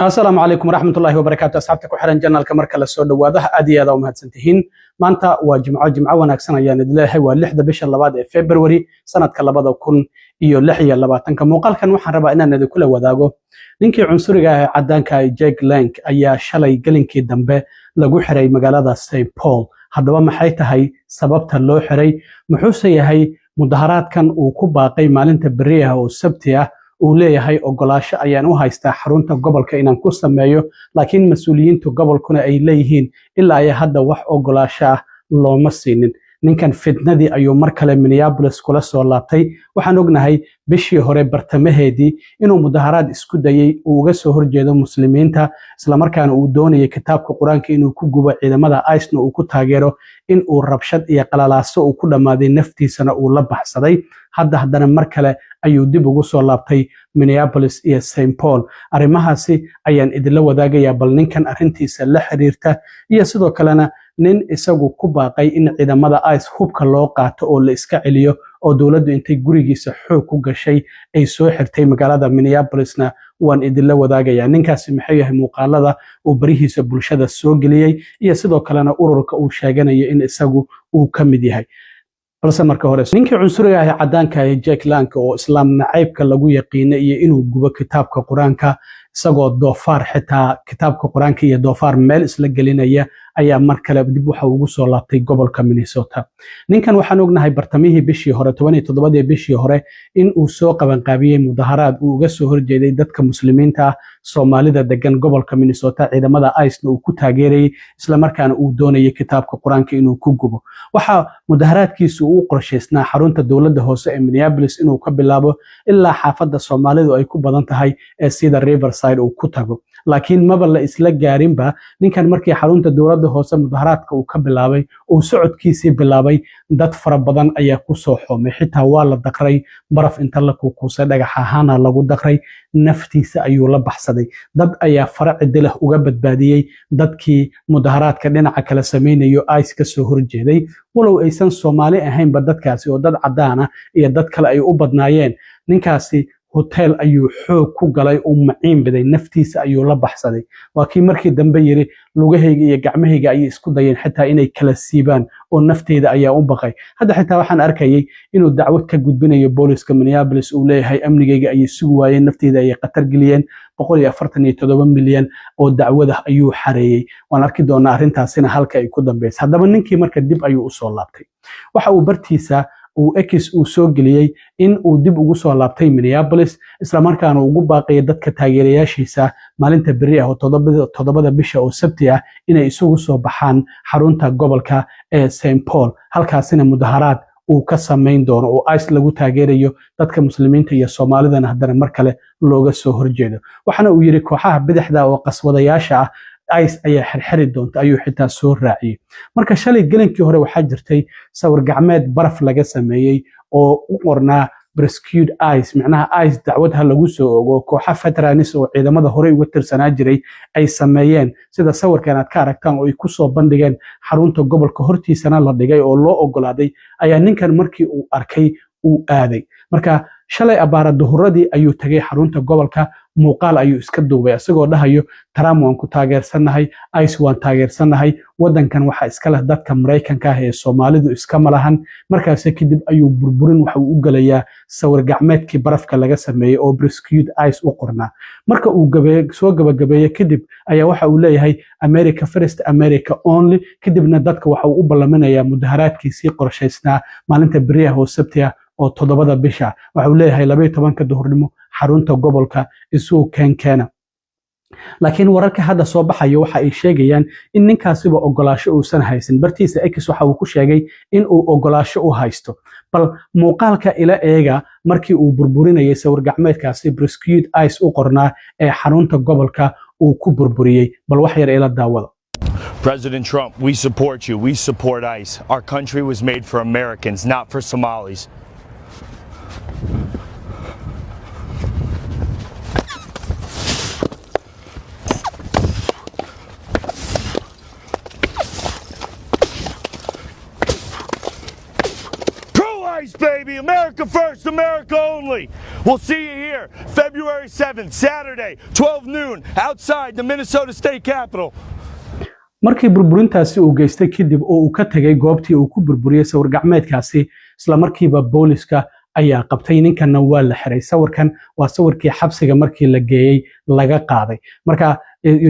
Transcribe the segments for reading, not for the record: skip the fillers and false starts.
السلام عليكم ورحمة الله وبركاته. أصحابتك وحرن جنال كمر كلا سود وواضح أدي هذا ومهد سنتهين مانتا وجمعة وناكسنا يا ندله واللحدة بيش اللباد فبراير سنة كلا بدا وكون إيو لحية اللباد كموقال كان وحن ربا إننا ندي كله وذاقو نينكي عنصري عدان كاي جيك لينك أيا شالي قلنكي دنبه لغو حري مقالة سي بول هادوا محايتا هاي سببتا اللو حري محوسي هاي مظاهرات كان وكوباقي مالنتا بريها والسبتية uu leeyahay ogolaasho ayaan u haystaa xarunta gobolka inaan ku sameeyo laakiin mas'uuliyiintu gobolkuna ay leeyihiin ilaa ay hadda wax ogolaasho ah looma siinin ninkan fitnadii ayuu mar kale Minneapolis kula soo laabtay waxaan ognahay bishii hore bartamaheedii inuu mudaharaad isku dayay uu uga soo horjeedo muslimiinta isla markaana uu doonayay kitaabka quraanka inuu ku gubo ciidamada ICE uu ku taageero in uu rabshad iyo qalalaaso uu ku dhamaaday naftiisana uu la baxsaday haddana mar kale ayuu dib ugu soo laabtay Minneapolis iyo St. Paul arrimahaasi ayaan idin la wadaagayaa bal ninkan arrintiisa la xiriirta iyo sidoo kalena nin isagu ku baaqay in ciidamada ICE hubka loo qaato oo la iska celiyo oo dawladdu intay gurigiisa xoog ku gashay ay soo xirtay magaalada Minneapolisna waan idin la wadaagayaa ninkaasi maxay yahay muuqaalada uu barihiisa bulshada soo geliyay iyo sidoo kalena ururka uu sheeganayo in isagu uu ka mid yahay balse marka hore ninkii cunsuriga ah cadaanka ah Jack Lanka oo islaam nacaybka lagu yaqiinay iyo inuu gubo kitaabka quraanka isagoo doofaar xitaa kitaabka quraanka iyo doofaar meel isla gelinaya ayaa mar kale dib waxa ugu soo laabtay gobolka Minnesota ninkan waxaan ognahay bartamihii bishii hore 17 bishii hore in uu soo qaban qaabiyay mudaharaad uu uga soo horjeeday dadka muslimiinta ah Soomaalida degan gobolka Minnesota ciidamada ICE uu ku taageeray isla markaana uu doonayay kitaabka quraanka inuu ku gubo waxa mudaharaadkiisu uu qorsheysnaa xarunta dawladda hoose ee Minneapolis inuu ka bilaabo ilaa xaafadda Soomaalidu ay ku badan tahay ee sida Riverside uu ku tago laakiin maba la isla gaarinba ninkan markii xarunta dawladda hoose mudaharaadka uu ka bilaabay uu socodkiisii bilaabay dad fara badan ayaa ku soo xoomay xitaa waa la daqray baraf inta la kuusay dhagax ahaana lagu daqray naftiisa ayuu la baxsaday dad ayaa faracid leh uga badbaadiyay dadkii mudaharaadka dhinaca kala sameeyo ICE ka soo horjeeday walow aysan Soomaali ahaynba dadkaasi oo dad cadaan ah iyo dad kale ay u badnaayeen ninkaasi hotel ayuu xoog ku galay oo maciin biday naftiisa ayuu la baxsaday waa kii markii dambe yiri lugahayga iyo gacmahayga ay isku dayeen xitaa inay kala siibaan oo nafteeda ayaa u baqay hadda xitaa waxaan arkayay inuu dacwad ka gudbinayo booliska Minneapolis uu leeyahay amnigayga ay sugu waayeen nafteeda ay qatar geliyeen 147 milyan oo dacwada ayuu xareeyay waan arki doonaa arrintaasina halka ay ku dambeysay haddaba ninkii marka dib ayuu u soo laabtay waxa uu bartiisa uu uu soo geliyay in uu dib ugu soo laabtay Minneapolis isla markaana ugu baaqay dadka taageerayaashiisa maalinta bari ah oo 7 bisha oo Sabti ah inay isugu soo baxaan xarunta gobolka ee St. Paul halkaasina mudaharaad uu ka sameyn doono oo ICE lagu taageerayo dadka muslimiinta iyo Soomaalidana haddana mar kale looga soo horjeedo waxana uu yiri kooxaha bidixda oo qaswadayaasha ah ICE ayaa xirxiri doonta ayuu xitaa soo raaciyay marka shalay galinkii hore waxaa jirtay sawir gacmeed baraf laga sameeyay oo u qornaa rescued ICE macnaha ICE dacwadaha lagu soo ogo kooxa federaanis oo ciidamada hore uga tirsanaa jiray ay sameeyeen sida sawirkan aad ka aragtaan oo ay ku soo bandhigeen xarunta gobolka hortiisana la dhigay oo loo ogolaaday ayaa ninkan markii uu arkay uu aaday marka shalay abaara duhuradii ayuu tagay xarunta gobolka muuqaal ayuu iska duubay asagoo dhahayo Trump waan ku taageersanahay ICE waan taageersanahay wadankan waxa iska leh dadka Mareykanka ah ee Soomaalidu iska malahan markaas kadib ayuu burburin waxa uu u galayaa sawir gacmeedkii barafka laga sameeyay oo rescued ICE u qornaa marka uu soo gabagabeeyay kadib ayaa waxa uu leeyahay America first America only kadibna dadka waxa uu u ballaminayaa mudaharaadkiisii qorsheysnaa maalinta bari ah oo Sabti ah oo 7 bisha waxa uu leeyahay 12 duhurnimo xarunta gobolka isuu keena laakiin wararka hadda soo baxayo waxa ay sheegayaan in ninkaasiba ogolaasho uusan haysan bartiisa X waxa uu ku sheegay in uu ogolaasho u haysto bal muuqaalka ila eega markii uu burburinayay sawir gacmeedkaasi rescued ICE u qornaa ee xarunta gobolka uu ku burburiyay bal wax yar ila daawada President Trump, we support you. We support ICE. Our country was made for Americans, not for Somalis. Pro-ICE, baby! America first, America only! We'll see you here. here, February 7th, Saturday, 12 noon, outside the Minnesota State Capitol. markii burburintaasi uu geystay kadib oo uu ka tagay goobtii uu ku burburiyay sawir gacmeedkaasi isla markiiba booliska ayaa qabtay ninkana waa la xiray sawirkan waa sawirkii xabsiga markii la geeyay laga qaaday marka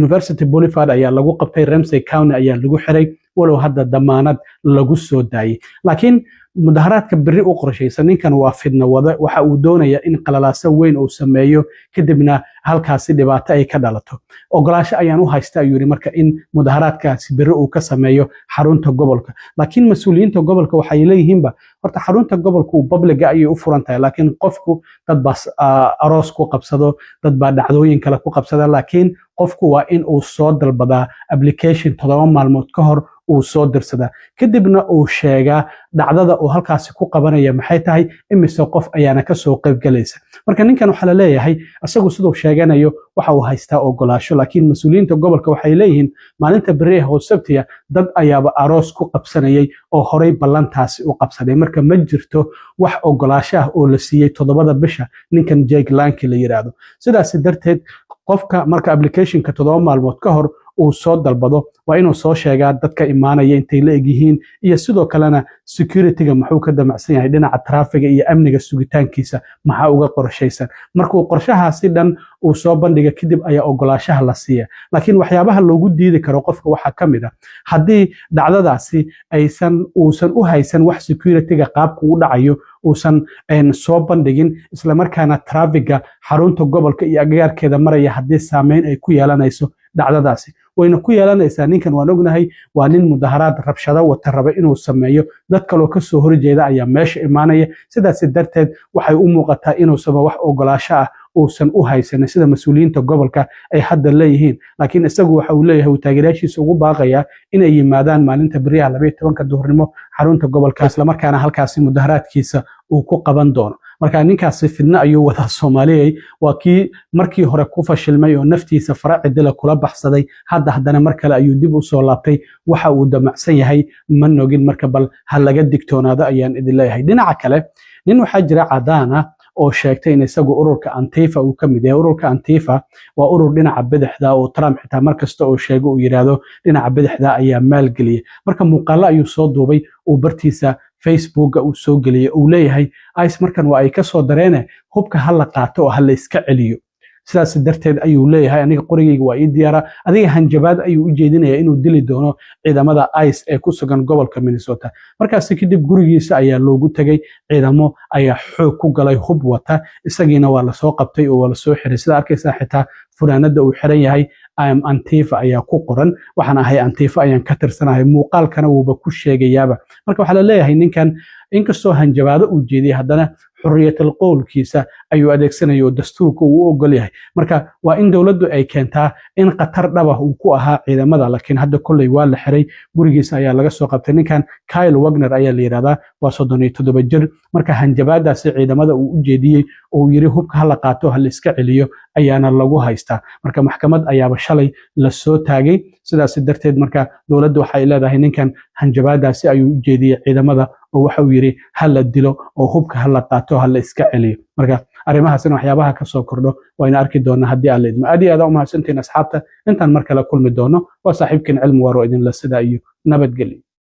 University Boulevard ayaa lagu qabtay Ramsey County ayaa lagu xiray walow hadda damaanad lagu soo daayay laakiin mudaharaadka biri u qorshaysan ninkan waa fidna wada waxa uu doonayaa in qalalaasa weyn uu sameeyo kadibna halkaasi dhibaato ay ka dhalato ogolaasho ayaan u haystaa ayuu yiri marka in mudaharaadkaasi biri uu ka sameeyo xarunta gobolka laakiin mas'uuliyiinta gobolka waxay leeyihiinba horta xarunta gobolka uu public ay u furan tahay laakiin qofku dad bas aroos ku qabsado dad baa dhacdooyin kale ku qabsada laakiin qofku waa in uu soo dalbadaa application 7 maalmood ka hor uu soo dirsadaa kadibna uu sheegaa dhacdada uu halkaasi ku qabanaya maxay tahay imise qof ayaana ka soo qayb galaysa marka ninkan waxa la leeyahay asagu sidoo sheeganayo waxa uu haystaa ogolaasho laakiin mas'uuliyiinta gobolka waxay leeyihiin maalinta bari oo sabtiya dad ayaaba aroos ku qabsanayay oo horay ballantaasi u qabsaday marka ma jirto wax ogolaasho ah oo la siiyay 7 bisha ninkan Jake Lanky la yiraahdo sidaas darteed qofka marka applicationka 7 maalmood ka hor uu soo dalbado waa inuu soo sheegaa dadka imaanaya intay la egyihiin iyo sidoo kalena security-ga muxuu ka damacsan yahay dhinaca traffic iyo amniga sugitaankiisa maxaa uga qorshaysan markuu qorshahaasi dhan uu soo bandhiga kadib ayaa ogolaashaha la siiya laakiin waxyaabaha loogu diidi karo qofka waxa kamid ah hadii dhacdadaasi uusan u haysan wax security-ga qaabku u dhacayo uusan soo bandhigin isla markaana traffic-ga xarunta gobolka iyo agagaarkeeda maraya hadii saameyn ay ku yeelanayso dhacdadaasi wayna ku yeelanaysaa ninkan waan ognahay waa nin mudaharaad rabshado wata raba inuu sameeyo dad kale oo ka soo horjeeda ayaa meesha imaanaya sidaas darteed waxay u muuqataa inuu saba wax ogolaasho ah uusan u haysan sida mas'uuliyiinta gobolka ay hadda leeyihiin laakiin isagu waxa uu leeyahay uu taageerayaashiisa ugu baaqaya inay yimaadaan maalinta bariyaha 12 duhurnimo xarunta gobolka isla markaana halkaasi mudaharaadkiisa uu ku qaban doono marka ninkaasi fidna ayuu wada Soomaaliyeey waa kii markii hore ku fashilmay oo naftiisa faracidila kula baxsaday haddana mar kale ayuu dib u soo laabtay waxa uu damacsan yahay ma nogin marka bal hal laga digtoonaado ayaan idin leeyahay dhinaca kale nin waxa jira cadaana oo sheegtay in isagu ururka Antifa uu ka mid yahay ururka Antifa waa urur dhinaca bidixda oo Trump xitaa markasta oo sheego uu yiraahdo dhinaca bidixda ayaa maalgeliyay marka muuqaal ayuu soo duubay oo bartiisa Facebook uu soo galiyay uu leeyahay ICE markan waa ay ka soo dareene hubka hal la qaato oo hal la iska celiyo sidaas darteed ayuu leeyahay aniga qorigayga waa ii diyaara adiga hanjabaad ayuu u jeedinayaa inuu dili doono ciidamada ICE ee ku sugan gobolka Minnesota markaas kadib gurigiisa ayaa loogu tagay ciidamo ayaa xoog ku galay hub wata isagiina waa la soo qabtay oo waa la soo xiray sida arkaysa xitaa furaanada uu xiran yahay I am Antifa ayaa ku qoran waxaan ahay Antifa ayaan ka tirsanahay muuqaalkana wuuba ku sheegayaaba marka waxa la leeyahay ninkan inkastoo hanjabaado uu jeediyay haddana xurriyatul qowlkiisa ayuu adeegsanayo dastuurka uu ogol yahay marka waa in dawladdu ay keentaa in qatar dhaba uu ku ahaa ciidamada laakiin hadda kulay waa la xiray gurigiisa ayaa laga soo qabtay ninkan Kyle Wagner ayaa la yiraahdaa waa 37 jir marka hanjabaadaasi ciidamada uu u jeediyay oo yiri hubka hal la qaato hal iska celiyo ayaana lagu haystaa marka maxkamad ayaaba shalay la soo taagay sidaas darteed marka dawladdu waxay leedahay ninkan hanjabaadaasi ayuu u jeediyay ciidamada oo waxa uu yiri hal la dilo oo hubka hal la qaato hal iska celiyo marka arimahaasina waxyaabaha ka soo kordho wayna arki doonaa hadii aan leedmo aad u mahadsantiin asxaabta intaan mar kale kulmi doono waa saaxiibkeen cilmi waro idin la sida iyo nabadgelyo